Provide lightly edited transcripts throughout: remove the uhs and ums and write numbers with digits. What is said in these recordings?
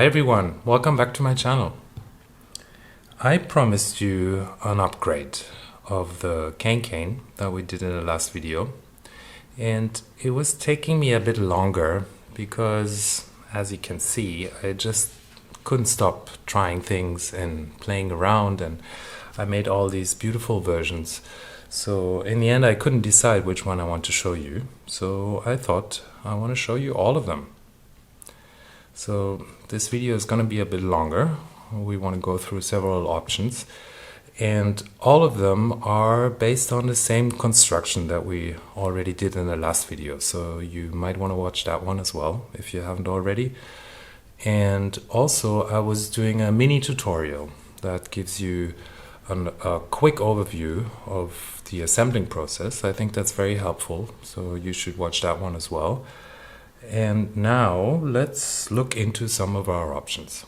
Hi everyone, welcome back to my channel. I promised you an upgrade of the cane that we did in the last video, and it was taking me a bit longer because, as you can see, I just couldn't stop trying things and playing around, and I made all these beautiful versions. So in the end I couldn't decide which one I want to show you, so I thought I want to show you all of them. So this video is going to be a bit longer. We want to go through several options, and all of them are based on the same construction that we already did in the last video, so you might want to watch that one as well if you haven't already. And also I was doing a mini tutorial that gives you a quick overview of the assembling process. I think that's very helpful, so you should watch that one as well. And now let's look into some of our options.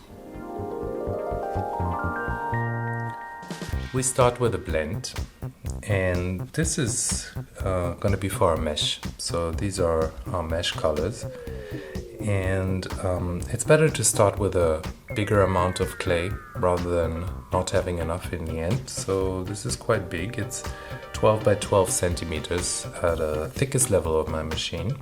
We start with a blend, and this is going to be for our mesh. So these are our mesh colors, and it's better to start with a bigger amount of clay rather than not having enough in the end. So this is quite big. It's 12 by 12 centimeters at the thickest level of my machine.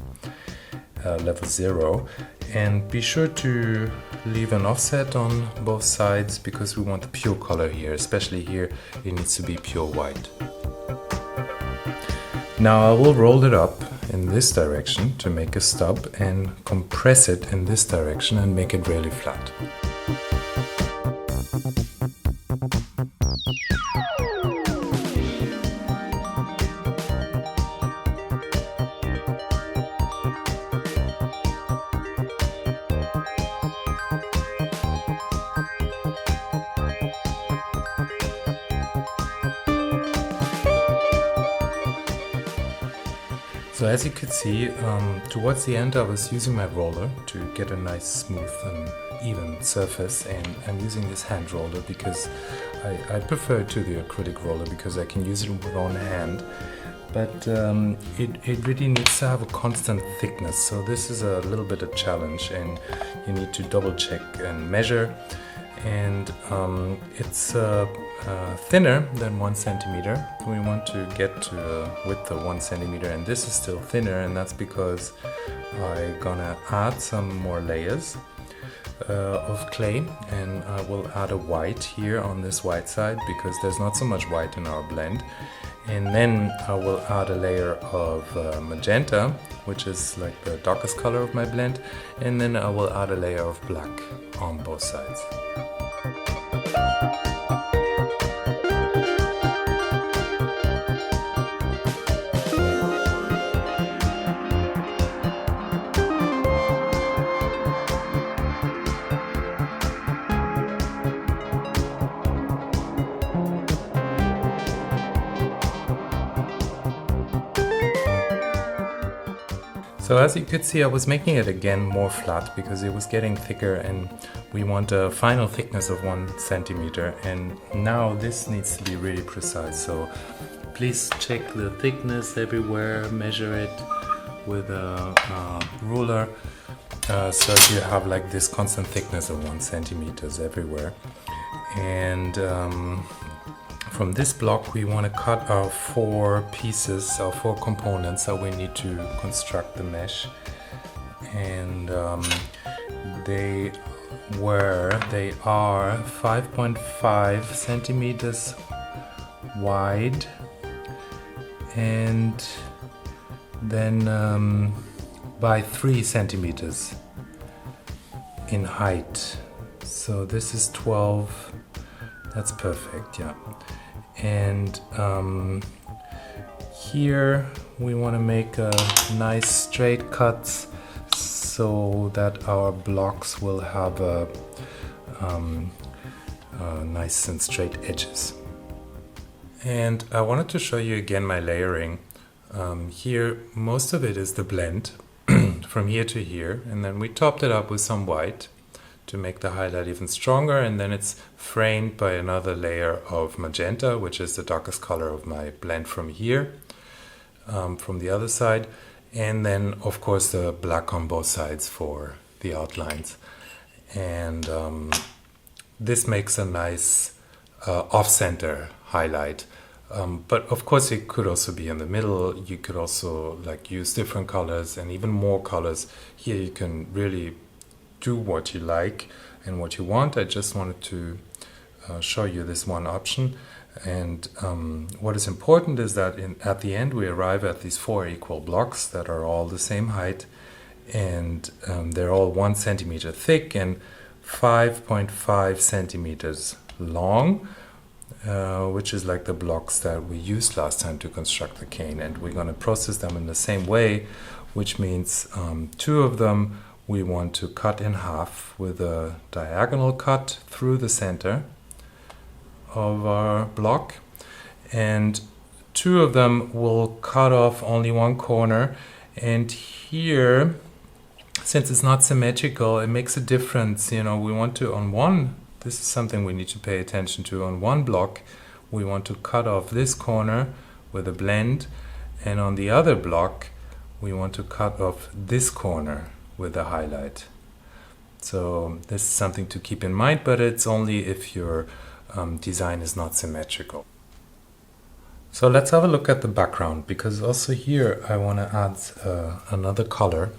Level 0, and be sure to leave an offset on both sides because we want the pure color here, especially here it needs to be pure white. Now I will roll it up in this direction to make a stub and compress it in this direction and make it really flat. So as you could see, towards the end I was using my roller to get a nice smooth and even surface, and I'm using this hand roller because I prefer it to the acrylic roller because I can use it with one hand, but it really needs to have a constant thickness, so this is a little bit a challenge, and you need to double check and measure, and it's thinner than 1 centimeter. We want to get to a width of 1 centimeter, and this is still thinner, and that's because I'm gonna add some more layers of clay, and I will add a white here on this white side because there's not so much white in our blend, and then I will add a layer of magenta, which is like the darkest color of my blend, and then I will add a layer of black on both sides. So as you could see, I was making it again more flat because it was getting thicker, and we want a final thickness of 1 centimeter, and now this needs to be really precise, so please check the thickness everywhere, measure it with a ruler, so you have like this constant thickness of 1 centimeter everywhere. And from this block we want to cut our 4 pieces, our 4 components that we need to construct the mesh, and they are 5.5 centimeters wide, and then by 3 centimeters in height. So this is 12. That's perfect, yeah. And here we want to make a nice straight cuts so that our blocks will have a nice and straight edges. And I wanted to show you again my layering. Here most of it is the blend from here to here, and then we topped it up with some white to make the highlight even stronger, and then it's framed by another layer of magenta, which is the darkest color of my blend from here, from the other side, and then of course the black on both sides for the outlines. and this makes a nice off-center highlight. But of course it could also be in the middle. You could also like use different colors and even more colors. Here you can really do what you like and what you want. I just wanted to show you this one option. And what is important is that at the end we arrive at these 4 equal blocks that are all the same height, and they're all 1 centimeter thick and 5.5 centimeters long, which is like the blocks that we used last time to construct the cane. And we're going to process them in the same way, which means 2 of them we want to cut in half with a diagonal cut through the center of our block, and 2 of them will cut off only 1 corner. And here, since it's not symmetrical, it makes a difference. We want to, on one, this is something we need to pay attention to, on one block we want to cut off this corner with a blend, and on the other block we want to cut off this corner with a highlight. So this is something to keep in mind, but it's only if your design is not symmetrical. So let's have a look at the background, because also here I want to add another color.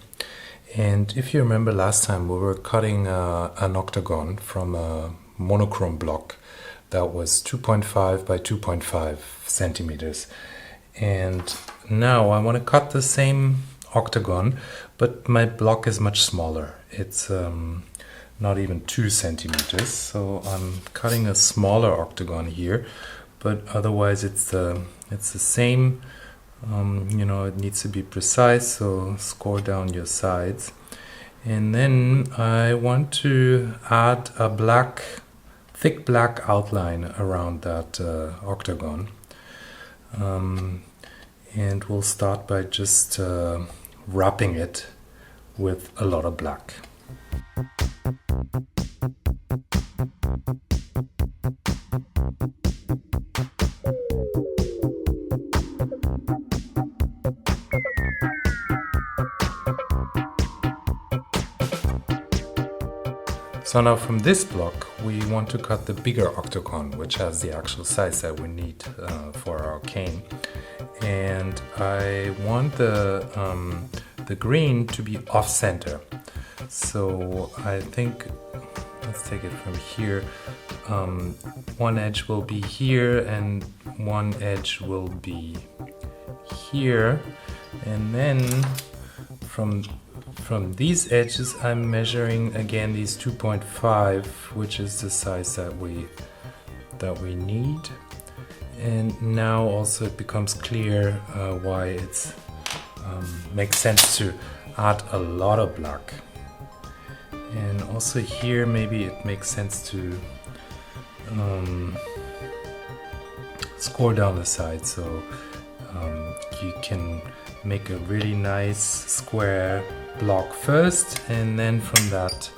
And if you remember last time we were cutting an octagon from a monochrome block that was 2.5 by 2.5 centimeters. And now I want to cut the same octagon, but my block is much smaller. It's not even 2 centimeters, so I'm cutting a smaller octagon here, but otherwise it's the same. It needs to be precise, so score down your sides. And then I want to add a thick black outline around that octagon, and we'll start by just wrapping it with a lot of black. So now from this block we want to cut the bigger octagon, which has the actual size that we need for our cane. And I want the green to be off center. So I think, let's take it from here. One edge will be here and one edge will be here. And then from these edges I'm measuring again these 2.5, which is the size that we need. And now also it becomes clear why it makes sense to add a lot of black. And also here maybe it makes sense to score down the side, so you can make a really nice square block first, and then from that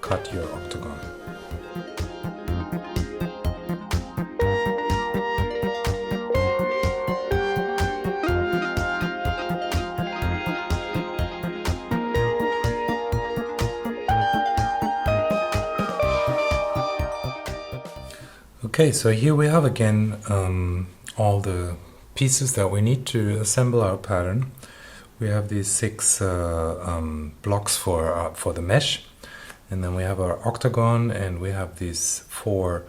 cut your octagon. Okay, so here we have again all the pieces that we need to assemble our pattern. We have these 6 blocks for the mesh, and then we have our octagon, and we have these 4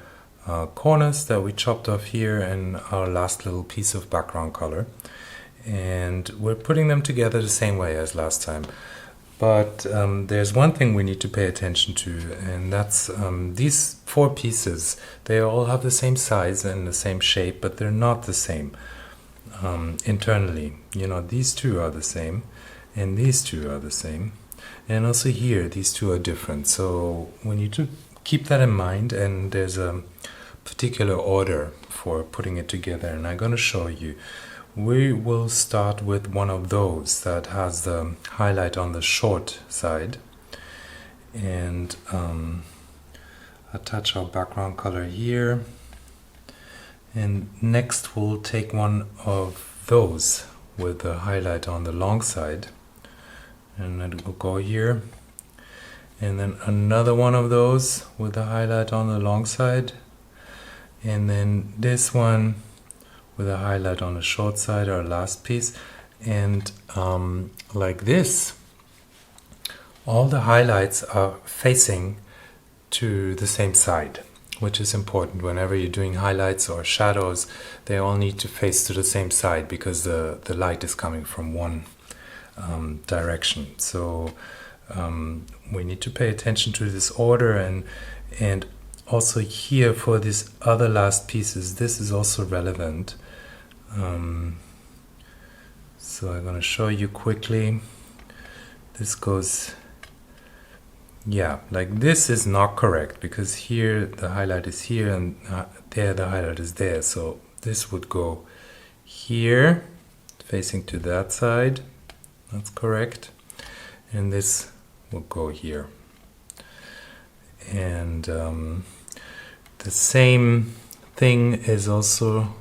corners that we chopped off here, and our last little piece of background color. And we're putting them together the same way as last time. But there's one thing we need to pay attention to, and that's these 4 pieces. They all have the same size and the same shape, but they're not the same internally. These 2 are the same, and these 2 are the same. And also here, these 2 are different. So we need to keep that in mind, and there's a particular order for putting it together, and I'm going to show you. We will start with one of those that has the highlight on the short side, and attach our background color here. And next we'll take one of those with the highlight on the long side, and it will go here. and then another one of those with a highlight on the long side, and then this one with a highlight on the short side, our last piece. And like this, all the highlights are facing to the same side, which is important. Whenever you're doing highlights or shadows, they all need to face to the same side because the light is coming from one direction. So we need to pay attention to this order, and also here for these other last pieces, this is also relevant. So I'm going to show you quickly. This goes, yeah, like this is not correct because here the highlight is here and there the highlight is there. So this would go here, facing to that side. That's correct. And this will go here. And the same thing is also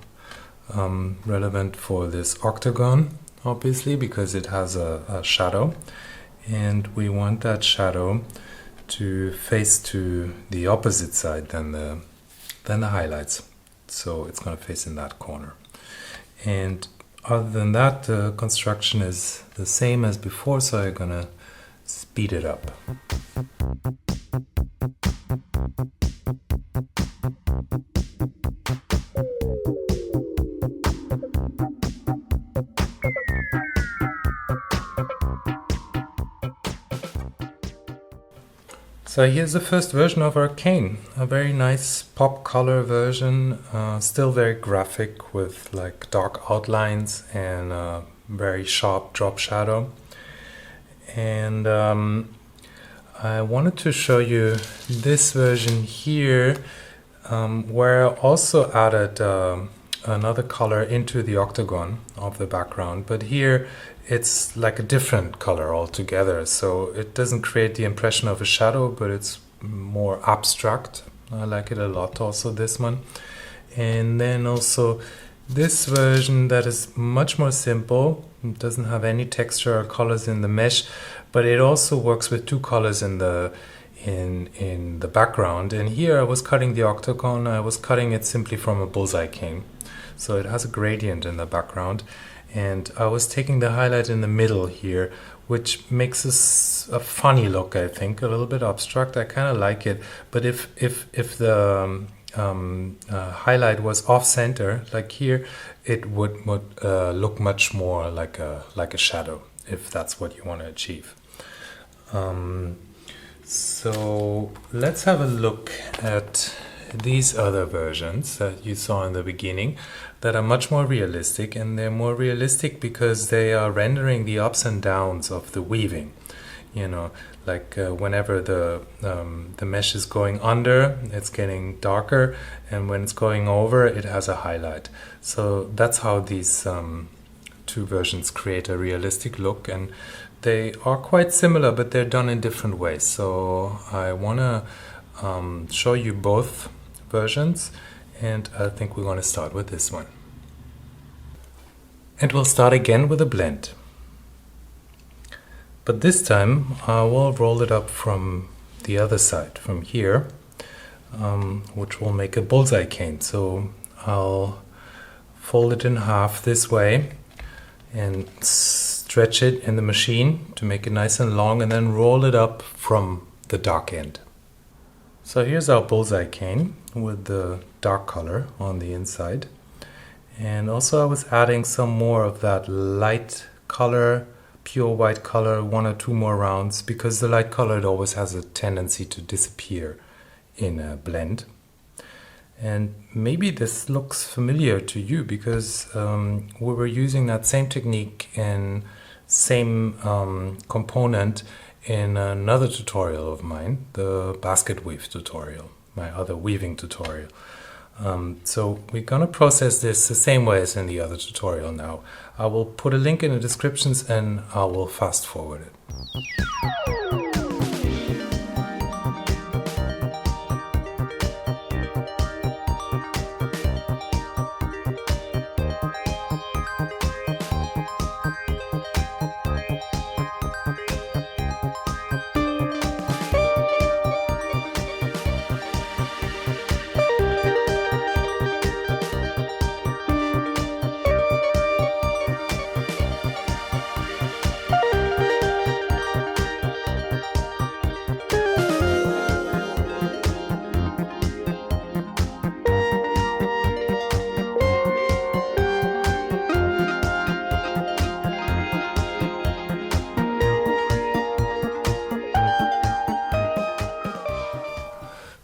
relevant for this octagon, obviously, because it has a shadow. And we want that shadow to face to the opposite side than the highlights. So it's going to face in that corner. And other than that, the construction is the same as before, so I'm going to speed it up. So here's the first version of our cane, a very nice pop color version, still very graphic with like dark outlines and a very sharp drop shadow. And I wanted to show you this version here, where I also added another color into the octagon of the background, but here it's like a different color altogether, so it doesn't create the impression of a shadow, but it's more abstract. I like it a lot also, this one. And then also this version that is much more simple. It doesn't have any texture or colors in the mesh, but it also works with two colors in the background. And here I was cutting the octagon, I was cutting it simply from a bullseye cane. So it has a gradient in the background. And I was taking the highlight in the middle here, which makes this a funny look, I think, a little bit abstract. I kind of like it. But if the highlight was off center, like here, it would look much more like a shadow, if that's what you want to achieve. So let's have a look at these other versions that you saw in the beginning that are much more realistic, and they're more realistic because they are rendering the ups and downs of the weaving. You know, like whenever the mesh is going under, it's getting darker, and when it's going over, it has a highlight. So that's how these two versions create a realistic look, and they are quite similar, but they're done in different ways. So I want to show you both versions, and I think we're going to start with this one. And we'll start again with a blend. But this time I will roll it up from the other side, from here, which will make a bullseye cane. So I'll fold it in half this way and stretch it in the machine to make it nice and long, and then roll it up from the dark end. So here's our bullseye cane with the dark color on the inside. And also I was adding some more of that light color, pure white color, one or two more rounds, because the light color, it always has a tendency to disappear in a blend. And maybe this looks familiar to you because we were using that same technique and same component in another tutorial of mine, the basket weave tutorial, my other weaving tutorial. So we're gonna process this the same way as in the other tutorial now. I will put a link in the descriptions and I will fast forward it.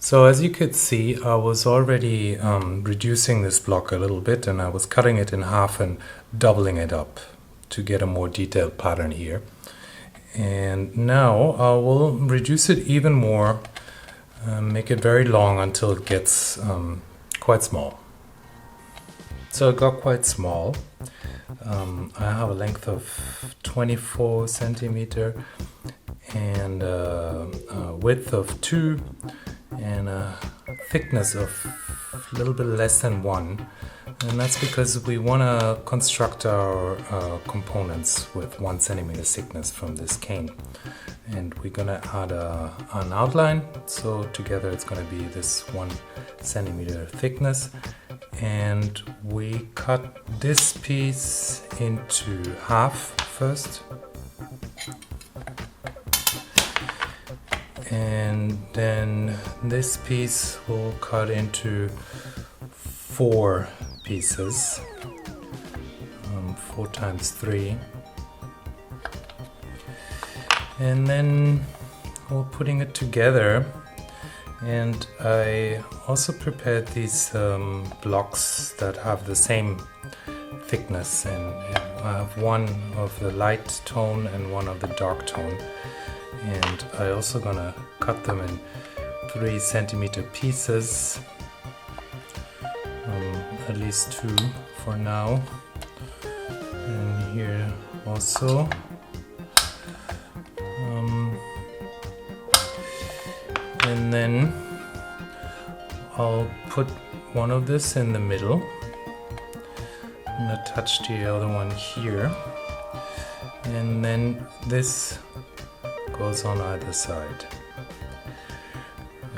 So as you could see, I was already reducing this block a little bit, and I was cutting it in half and doubling it up to get a more detailed pattern here. And now I will reduce it even more, make it very long until it gets quite small. So it got quite small. I have a length of 24 centimeter and a width of 2 and a thickness of a little bit less than 1. And that's because we want to construct our components with 1 centimeter thickness from this cane. And we're going to add an outline, so together it's going to be this 1 centimeter thickness. And we cut this piece into half first. And then this piece will cut into 4 pieces, 4 times 3. And then we're putting it together. And I also prepared these blocks that have the same thickness, and I have one of the light tone and one of the dark tone. And I also gonna cut them in 3 centimeter pieces, at least 2 for now, and here also. And then I'll put one of this in the middle and attach the other one here, and then this goes on either side.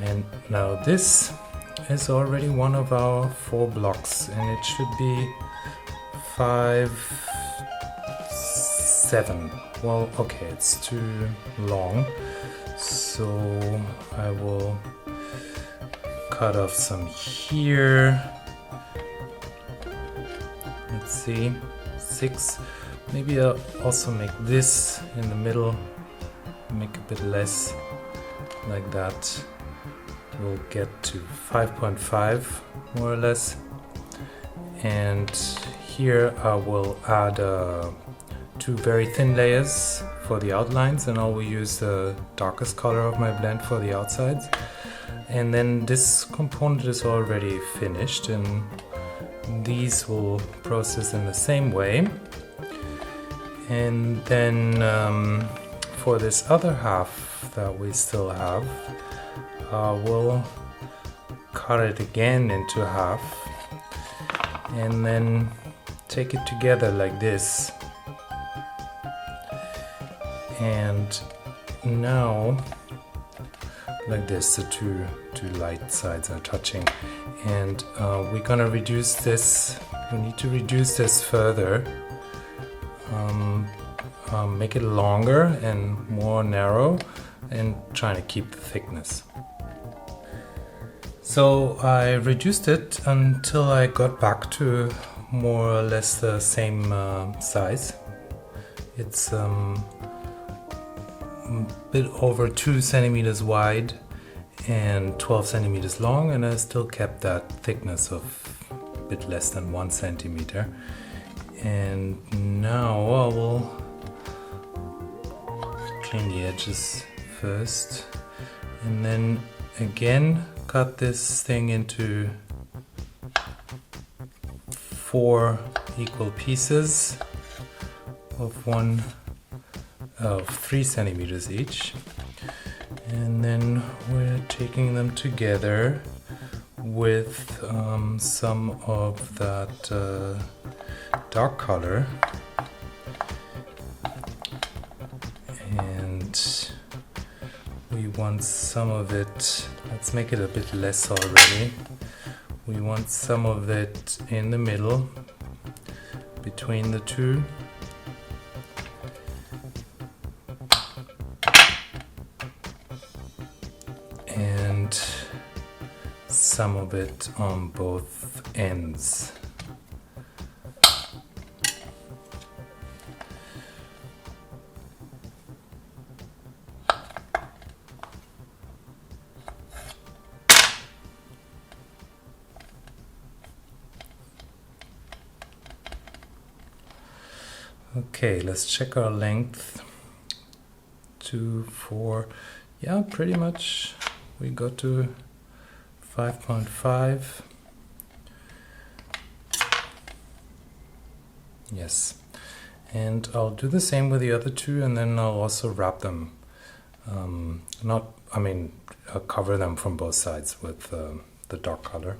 And now this is already one of our 4 blocks, and it should be 5, 7. Well, okay, it's too long, so I will cut off some here. Let's see, 6. Maybe I'll also make this in the middle, make a bit less, like that. We'll get to 5.5 more or less. And here I will add 2 very thin layers for the outlines, and I will use the darkest color of my blend for the outsides. And then this component is already finished, and these will process in the same way. And then for this other half that we still have, we'll cut it again into half and then take it together like this. And now, like this, the two light sides are touching. And we're gonna reduce this. We need to reduce this further. Make it longer and more narrow, and trying to keep the thickness. So I reduced it until I got back to more or less the same size. It's a bit over 2 centimeters wide and 12 centimeters long, and I still kept that thickness of a bit less than 1 centimeter. And now I will clean the edges first, and then again cut this thing into 4 equal pieces of 3 centimeters each. And then we're taking them together with some of that dark color, and we want some of it, let's make it a bit less already. We want some of it in the middle between the two. And some of it on both ends. Okay, let's check our length. 2, 4, yeah, pretty much we got to 5.5. Yes, and I'll do the same with the other two, and then I'll also wrap them. I'll cover them from both sides with the dark color.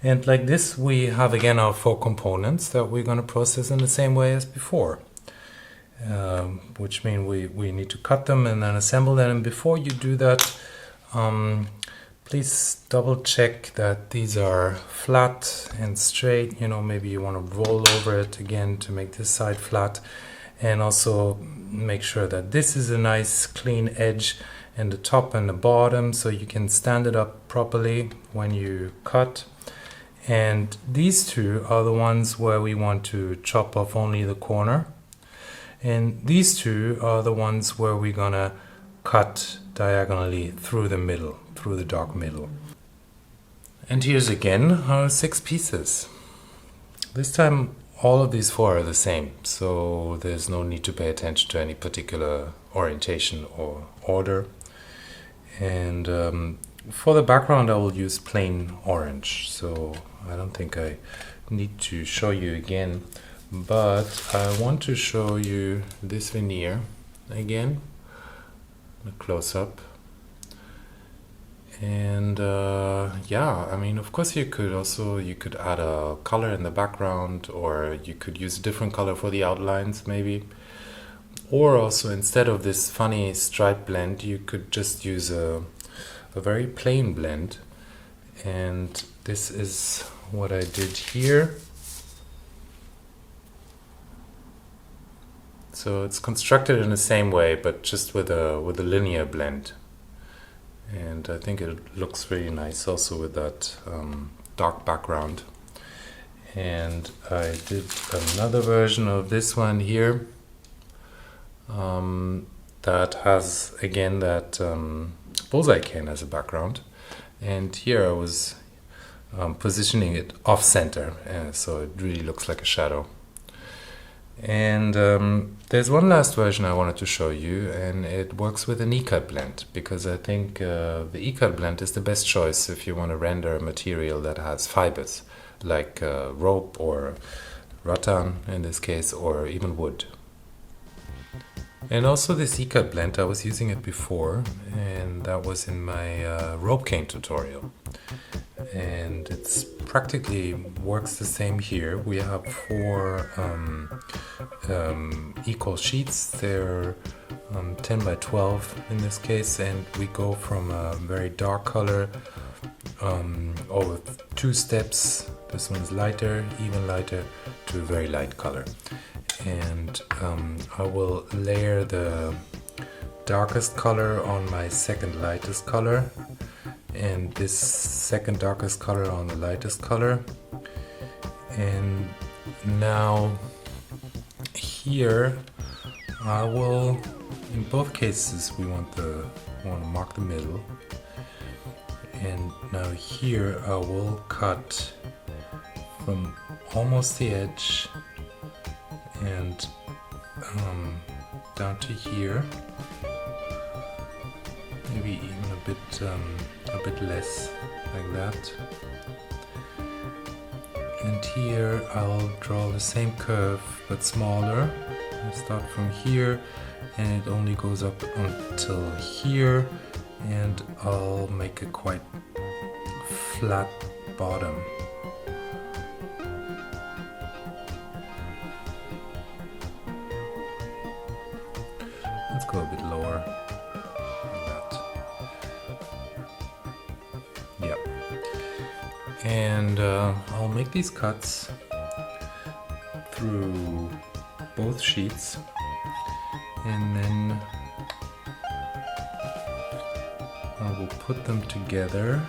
And like this, we have again our 4 components that we're going to process in the same way as before. Which means we need to cut them and then assemble them. And before you do that, please double check that these are flat and straight. You know, maybe you want to roll over it again to make this side flat. And also make sure that this is a nice clean edge in the top and the bottom, so you can stand it up properly when you cut. And these two are the ones where we want to chop off only the corner. And these two are the ones where we're gonna cut diagonally through the middle, through the dark middle. And here's again our 6 pieces. This time all of these 4 are the same, so there's no need to pay attention to any particular orientation or order. And for the background I will use plain orange, so I don't think I need to show you again, but I want to show you this veneer again, a close-up. And yeah, I mean, of course you could add a color in the background, or you could use a different color for the outlines maybe. Or also, instead of this funny stripe blend, you could just use a very plain blend. And this is what I did here. So it's constructed in the same way, but just with a linear blend. And I think it looks really nice also with that dark background. And I did another version of this one here that has again that bullseye cane as a background. And here I was positioning it off center, so it really looks like a shadow. And there's one last version I wanted to show you, and it works with an E-cut blend, because I think the E-cut blend is the best choice if you want to render a material that has fibers, like rope or rattan in this case, or even wood. And also this E-cut blend, I was using it before, and that was in my rope cane tutorial. And it's practically works the same here. We have 4 equal sheets. They're 10 by 12 in this case, and we go from a very dark color over 2 steps. This one is lighter, even lighter, to a very light color. And I will layer the darkest color on my second lightest color, and this second darkest color on the lightest color. And now here I will, in both cases we want to mark the middle, and now here I will cut from almost the edge and down to here, maybe even a bit less, like that. And here I'll draw the same curve but smaller. I start from here and it only goes up until here, and I'll make a quite flat bottom. Let's go a bit lower, like that. Yep. And I'll make these cuts through both sheets, and then I will put them together.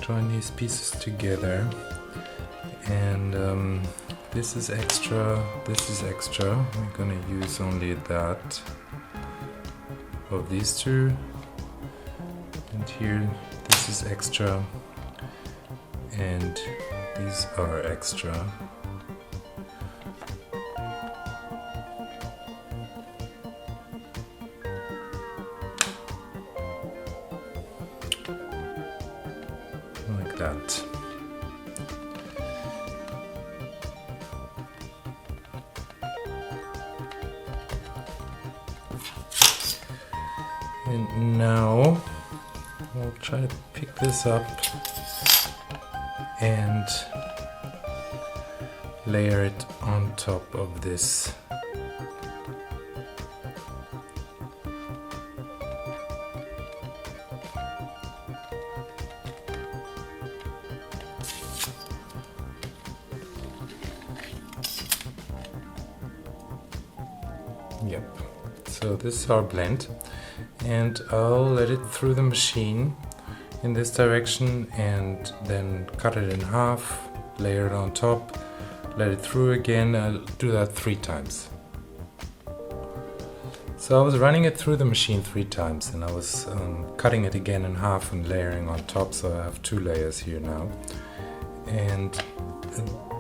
Join these pieces together, and this is extra, this is extra. We're gonna use only that of these two, and here this is extra and these are extra. Like that. And now I'll try to pick this up and layer it on top of this. Yep, so this is our blend, and I'll let it through the machine in this direction and then cut it in half, layer it on top, let it through again. I'll do that 3 times. So I was running it through the machine 3 times, and I was cutting it again in half and layering on top, so I have 2 layers here now. And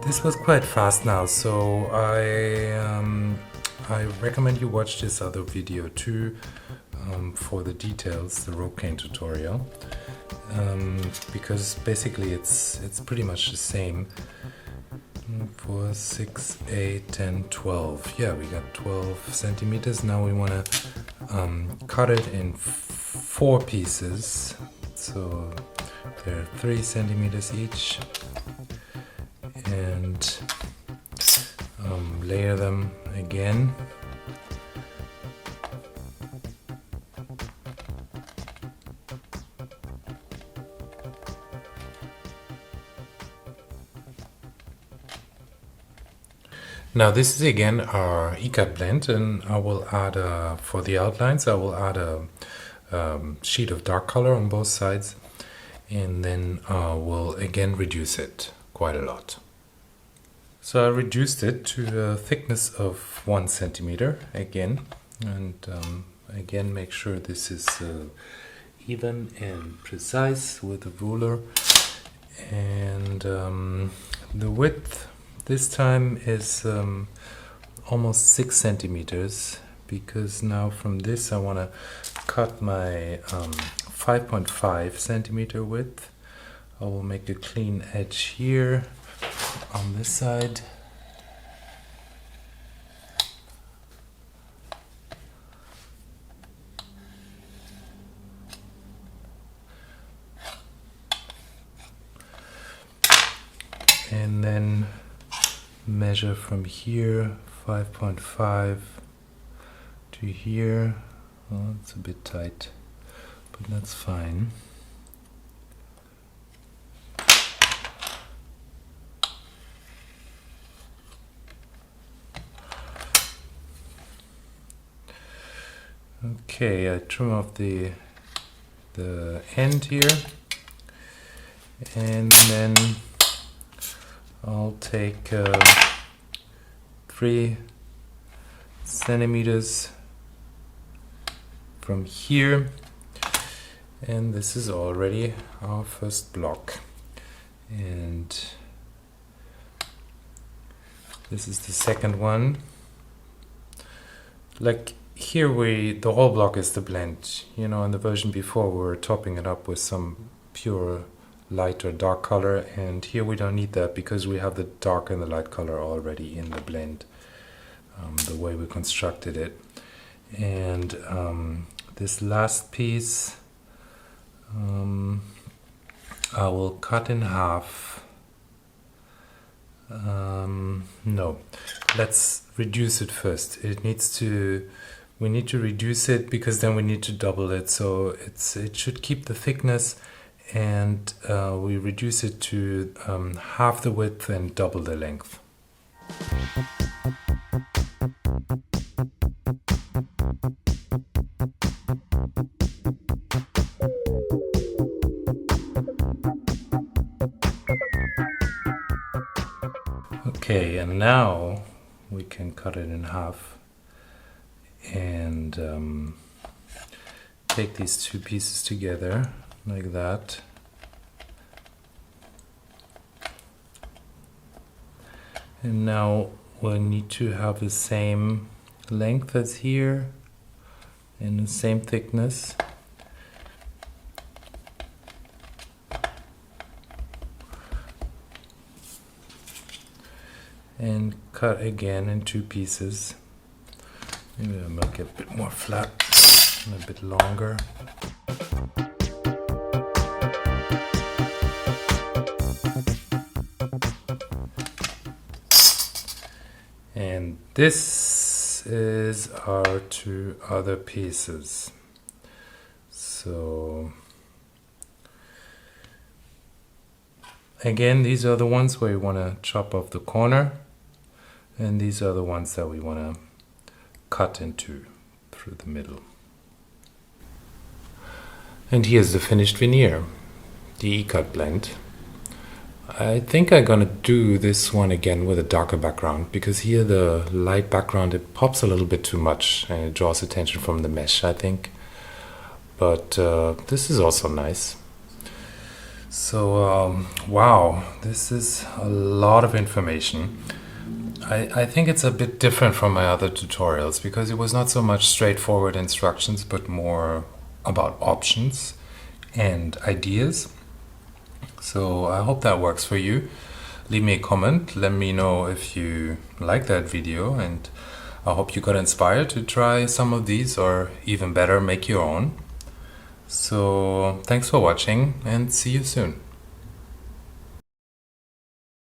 this was quite fast now, so I recommend you watch this other video too for the details, the rope cane tutorial, because basically it's pretty much the same. 4, 6, 8, 10, 12. Yeah, we got 12 centimeters. Now we want to cut it in 4 pieces, so they're 3 centimeters each, and layer them again. Now this is again our ASCAP blend, and I will add for the outlines I will add a sheet of dark color on both sides, and then we'll again reduce it quite a lot. So I reduced it to a thickness of 1 centimeter again, and again make sure this is even and precise with a ruler. And the width this time is almost 6 centimeters, because now from this I want to cut my 5.5 centimeter width. I will make a clean edge here on this side. And then measure from here 5.5 to here. Oh, it's a bit tight, but that's fine. Okay, I trim off the end here, and then I'll take 3 centimeters from here, and this is already our first block, and this is the second one. Like here the whole block is the blend. You know, in the version before we were topping it up with some pure light or dark color, and here we don't need that because we have the dark and the light color already in the blend, the way we constructed it. And this last piece I will cut in half. No, let's reduce it first. We need to reduce it because then we need to double it, so it should keep the thickness, and we reduce it to half the width and double the length. Okay, and now we can cut it in half, and take these two pieces together like that. And now we'll need to have the same length as here and the same thickness. And cut again in two pieces. Maybe I'll make it a bit more flat and a bit longer. And this is our two other pieces. So again, these are the ones where you want to chop off the corner, and these are the ones that we want to cut into through the middle. And here's the finished veneer, the E-cut blend. I think I'm gonna do this one again with a darker background, because here the light background, it pops a little bit too much and it draws attention from the mesh, I think. But this is also nice. So wow, this is a lot of information. I think it's a bit different from my other tutorials, because it was not so much straightforward instructions, but more about options and ideas. So I hope that works for you. Leave me a comment, let me know if you like that video, and I hope you got inspired to try some of these, or even better, make your own. So thanks for watching, and see you soon.